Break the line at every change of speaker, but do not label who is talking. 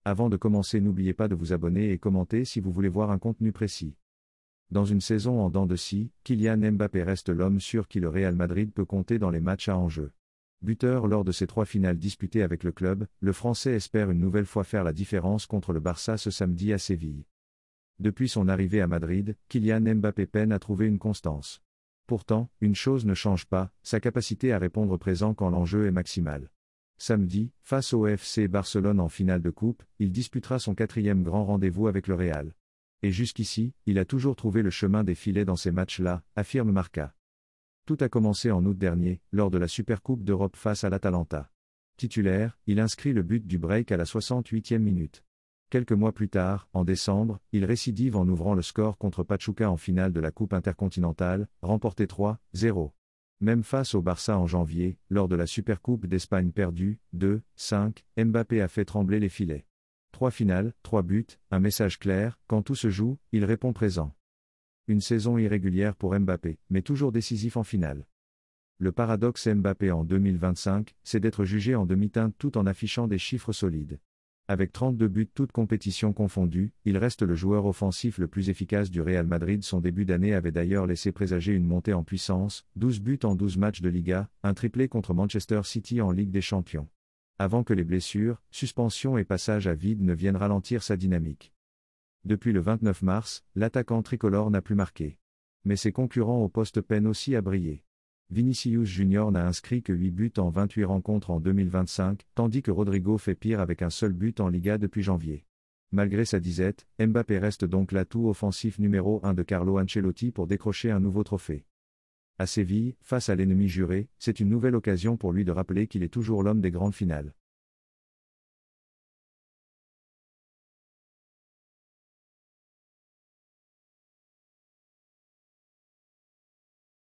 Avant de commencer, n'oubliez pas de vous abonner et commenter si vous voulez voir un contenu précis. Dans une saison en dents de scie, Kylian Mbappé reste l'homme sur qui le Real Madrid peut compter dans les matchs à enjeu. Buteur lors de ses 3 finales disputées avec le club, le Français espère une nouvelle fois faire la différence contre le Barça ce samedi à Séville. Depuis son arrivée à Madrid, Kylian Mbappé peine à trouver une constance. Pourtant, une chose ne change pas, sa capacité à répondre présent quand l'enjeu est maximal. Samedi, face au FC Barcelone en finale de coupe, il disputera son 4e grand rendez-vous avec le Real. Et jusqu'ici, il a toujours trouvé le chemin des filets dans ces matchs-là, affirme Marca. Tout a commencé en août dernier, lors de la Supercoupe d'Europe face à l'Atalanta. Titulaire, il inscrit le but du break à la 68e minute. Quelques mois plus tard, en décembre, il récidive en ouvrant le score contre Pachuca en finale de la Coupe intercontinentale, remportée 3-0. Même face au Barça en janvier, lors de la Supercoupe d'Espagne perdue, 2-5, Mbappé a fait trembler les filets. 3 finales, 3 buts, un message clair, quand tout se joue, il répond présent. Une saison irrégulière pour Mbappé, mais toujours décisif en finale. Le paradoxe Mbappé en 2025, c'est d'être jugé en demi-teinte tout en affichant des chiffres solides. Avec 32 buts toutes compétitions confondues, il reste le joueur offensif le plus efficace du Real Madrid. Son début d'année avait d'ailleurs laissé présager une montée en puissance, 12 buts en 12 matchs de Liga, un triplé contre Manchester City en Ligue des Champions. Avant que les blessures, suspensions et passages à vide ne viennent ralentir sa dynamique. Depuis le 29 mars, l'attaquant tricolore n'a plus marqué. Mais ses concurrents au poste peinent aussi à briller. Vinicius Junior n'a inscrit que 8 buts en 28 rencontres en 2025, tandis que Rodrigo fait pire avec un seul but en Liga depuis janvier. Malgré sa disette, Mbappé reste donc l'atout offensif numéro 1 de Carlo Ancelotti pour décrocher un nouveau trophée. À Séville, face à l'ennemi juré, c'est une nouvelle occasion pour lui de rappeler qu'il est toujours l'homme des grandes finales.